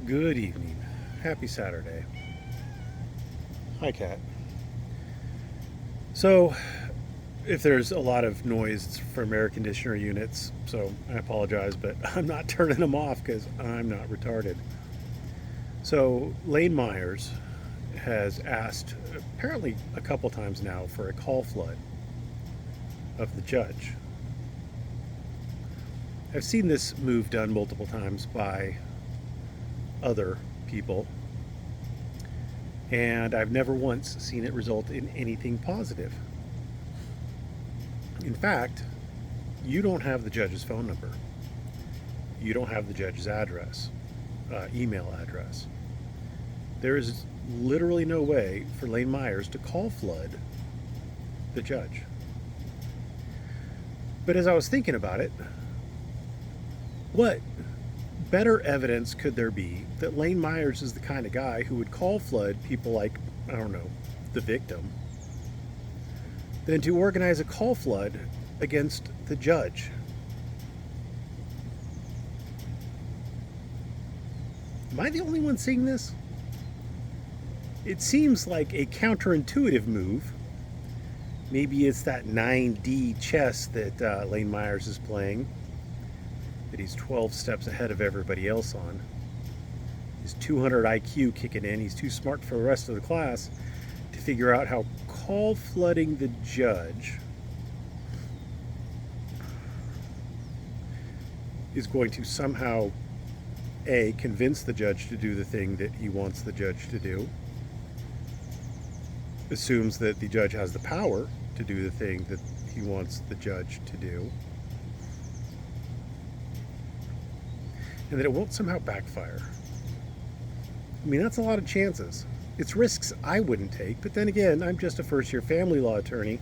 Good evening. Happy Saturday. Hi, Kat. So, if there's a lot of noise, it's from air conditioner units, so I apologize, but I'm not turning them off because I'm not retarded. So, Lane Myers has asked, apparently a couple times now, for a call flood of the judge. I've seen this move done multiple times by other people, and I've never once seen it result in anything positive. In fact, you don't have the judge's phone number. You don't have the judge's address, email address. There is literally no way for Lane Myers to call flood the judge. But as I was thinking about it, what better evidence could there be that Lane Myers is the kind of guy who would call flood people like, I don't know, the victim, than to organize a call flood against the judge? Am I the only one seeing this? It seems like a counterintuitive move. Maybe it's that 9D chess that Lane Myers is playing, that he's 12 steps ahead of everybody else on. His 200 IQ kicking in. He's too smart for the rest of the class to figure out how call flooding the judge is going to somehow, A, convince the judge to do the thing that he wants the judge to do, assumes that the judge has the power to do the thing that he wants the judge to do, and that it won't somehow backfire. I mean, that's a lot of chances. It's risks I wouldn't take, but then again, I'm just a first-year family law attorney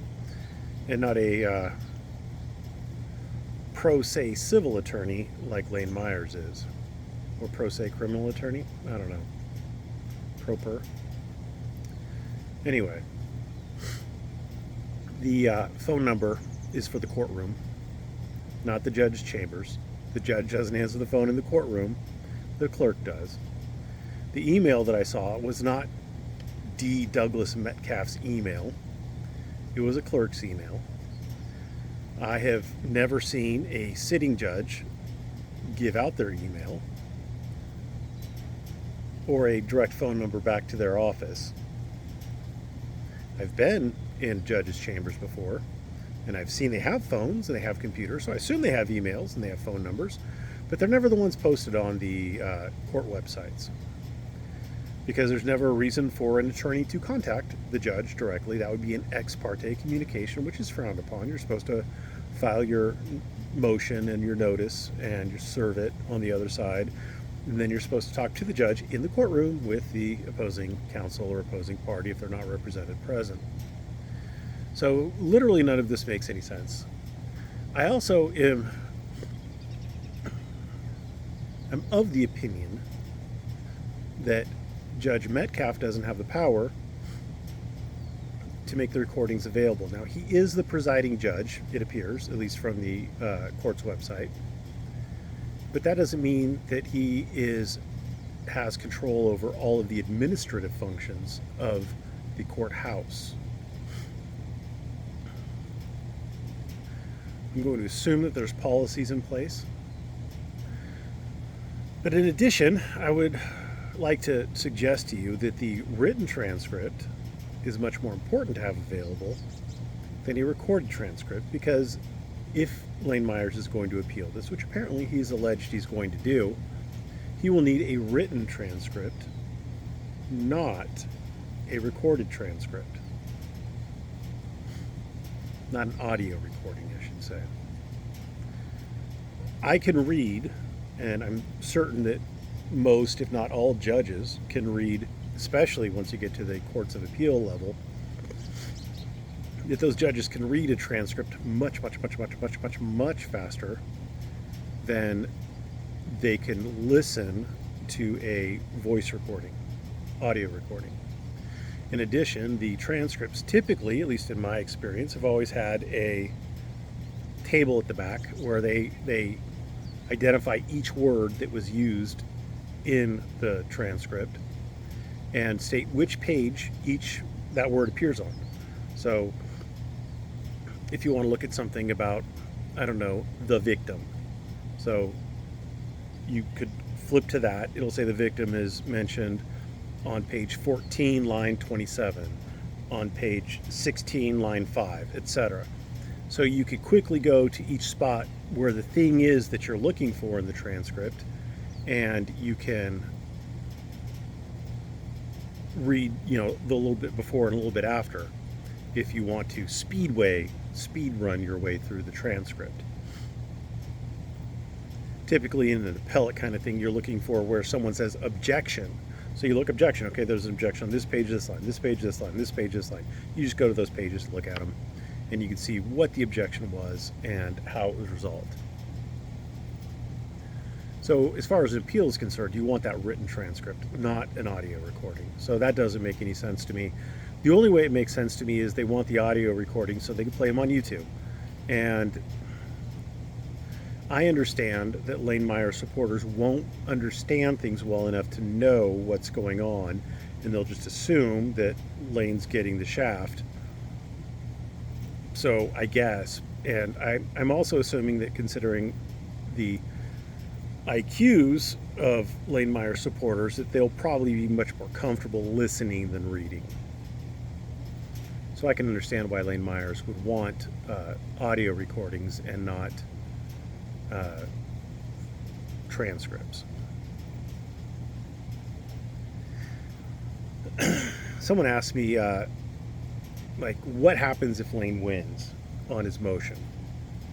and not a pro se civil attorney like Lane Myers is. Or pro se criminal attorney? I don't know. Pro per. Anyway, the phone number is for the courtroom, not the judge's chambers. The judge doesn't answer the phone in the courtroom. The clerk does. The email that I saw was not D. Douglas Metcalf's email. It was a clerk's email. I have never seen a sitting judge give out their email or a direct phone number back to their office. I've been in judges' chambers before, and I've seen they have phones and they have computers, so I assume they have emails and they have phone numbers, but they're never the ones posted on the court websites, because there's never a reason for an attorney to contact the judge directly. That would be an ex parte communication, which is frowned upon. You're supposed to file your motion and your notice and you serve it on the other side, and then you're supposed to talk to the judge in the courtroom with the opposing counsel or opposing party if they're not represented present. So literally none of this makes any sense. I also am of the opinion that Judge Metcalf doesn't have the power to make the recordings available. Now, he is the presiding judge, it appears, at least from the court's website. But that doesn't mean that he has control over all of the administrative functions of the courthouse. I'm going to assume that there's policies in place. But in addition, I would like to suggest to you that the written transcript is much more important to have available than a recorded transcript, because if Lane Myers is going to appeal this, which apparently he's alleged he's going to do, he will need a written transcript, not a recorded transcript. Not an audio recording, I should say. I can read, and I'm certain that most, if not all, judges can read, especially once you get to the courts of appeal level, that those judges can read a transcript much faster than they can listen to a voice recording, audio recording. In addition, the transcripts typically, at least in my experience, have always had a table at the back where they identify each word that was used in the transcript and state which page that word appears on. So if you want to look at something about, I don't know, the victim, so you could flip to that. It'll say the victim is mentioned on page 14, line 27, on page 16, line 5, etc. So you could quickly go to each spot where the thing is that you're looking for in the transcript, and you can read, the little bit before and a little bit after if you want to speed run your way through the transcript. Typically in an appellate kind of thing, you're looking for where someone says objection. So you look objection, okay, there's an objection on this page, this line, this page, this line, this page, this line. You just go to those pages, look at them, and you can see what the objection was and how it was resolved. So as far as an appeal is concerned, you want that written transcript, not an audio recording. So that doesn't make any sense to me. The only way it makes sense to me is they want the audio recording so they can play them on YouTube. And I understand that Lane Meyer supporters won't understand things well enough to know what's going on, and they'll just assume that Lane's getting the shaft. So I guess, and I'm also assuming that considering the IQs of Lane Meyer supporters, that they'll probably be much more comfortable listening than reading. So I can understand why Lane Myers would want audio recordings and not transcripts. Someone asked me, what happens if Lane wins on his motion?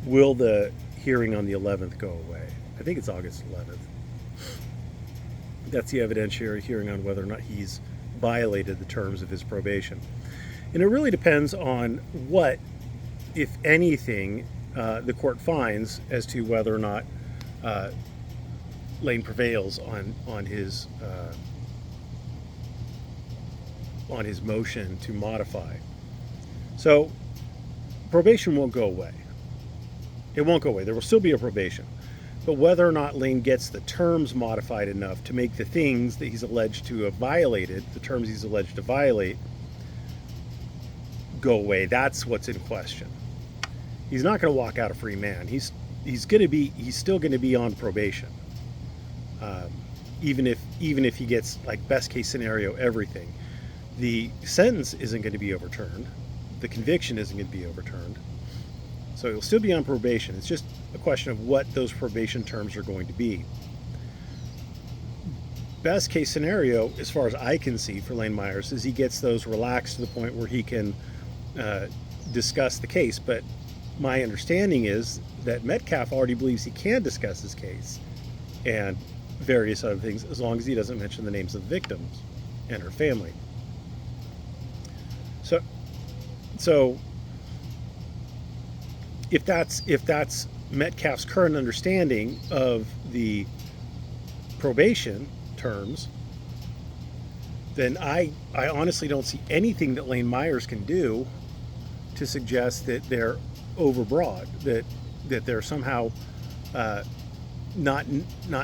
Will the hearing on the 11th go away? I think it's August 11th. That's the evidentiary hearing on whether or not he's violated the terms of his probation. And it really depends on what, if anything, the court finds as to whether or not Lane prevails on his motion to modify. So probation won't go away. It won't go away. There will still be a probation. But whether or not Lane gets the terms modified enough to make the things that he's alleged to have violated, the terms he's alleged to violate, go away, that's what's in question. He's not going to walk out a free man. He's still going to be on probation. Even if he gets, like, best case scenario everything. The sentence isn't going to be overturned. The conviction isn't going to be overturned. So he'll still be on probation. It's just a question of what those probation terms are going to be. Best case scenario, as far as I can see for Lane Myers, is he gets those relaxed to the point where he can discuss the case. But my understanding is that Metcalf already believes he can discuss his case and various other things, as long as he doesn't mention the names of the victims and her family. So if that's Metcalf's current understanding of the probation terms, then I honestly don't see anything that Lane Myers can do to suggest that they're overbroad, that they're somehow not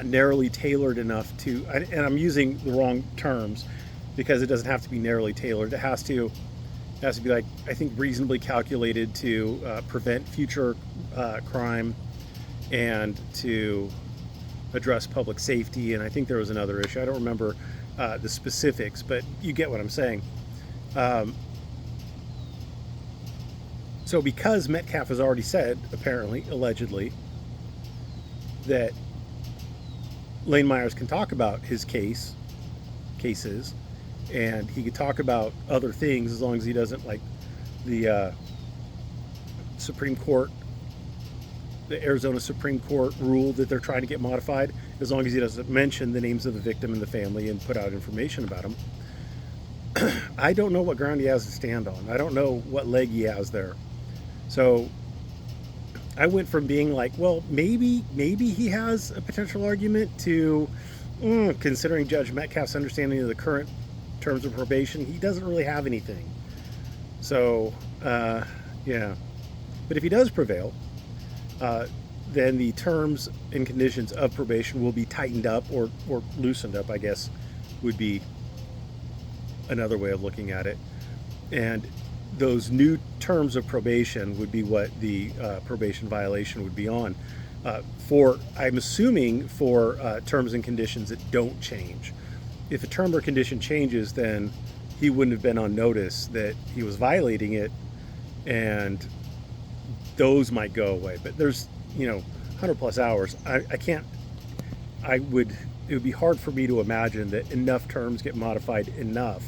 narrowly tailored enough to, and I'm using the wrong terms because it doesn't have to be narrowly tailored. It has to be, like, I think, reasonably calculated to prevent future crime and to address public safety. And I think there was another issue. I don't remember the specifics, but you get what I'm saying. So because Metcalf has already said, apparently, allegedly, that Lane Myers can talk about his cases, and he could talk about other things as long as he doesn't, like the Supreme Court, the Arizona Supreme Court rule that they're trying to get modified, as long as he doesn't mention the names of the victim and the family and put out information about them. I don't know what ground he has to stand on. I don't know what leg he has there. So I went from being like, well, maybe he has a potential argument, to considering Judge Metcalf's understanding of the current terms of probation, he doesn't really have anything. So yeah. But if he does prevail, then the terms and conditions of probation will be tightened up or loosened up, I guess would be another way of looking at it. And those new terms of probation would be what the probation violation would be on. I'm assuming for terms and conditions that don't change. If a term or condition changes, then he wouldn't have been on notice that he was violating it, and those might go away. But there's, 100 plus hours. It would be hard for me to imagine that enough terms get modified enough.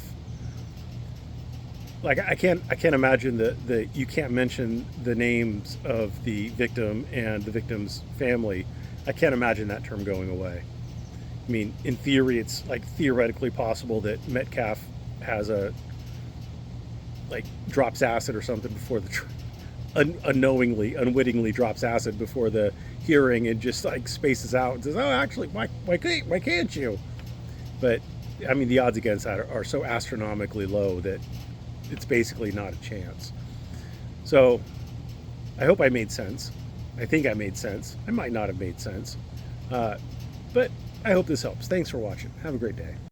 Like I can't imagine that you can't mention the names of the victim and the victim's family. I can't imagine that term going away. I mean, in theory, it's like theoretically possible that Metcalf has drops acid or something before the unwittingly drops acid before the hearing and just like spaces out and says, "Oh, actually, why can't you?" But I mean, the odds against that are so astronomically low that it's basically not a chance. So I hope I made sense. I think I made sense. I might not have made sense. But I hope this helps. Thanks for watching. Have a great day.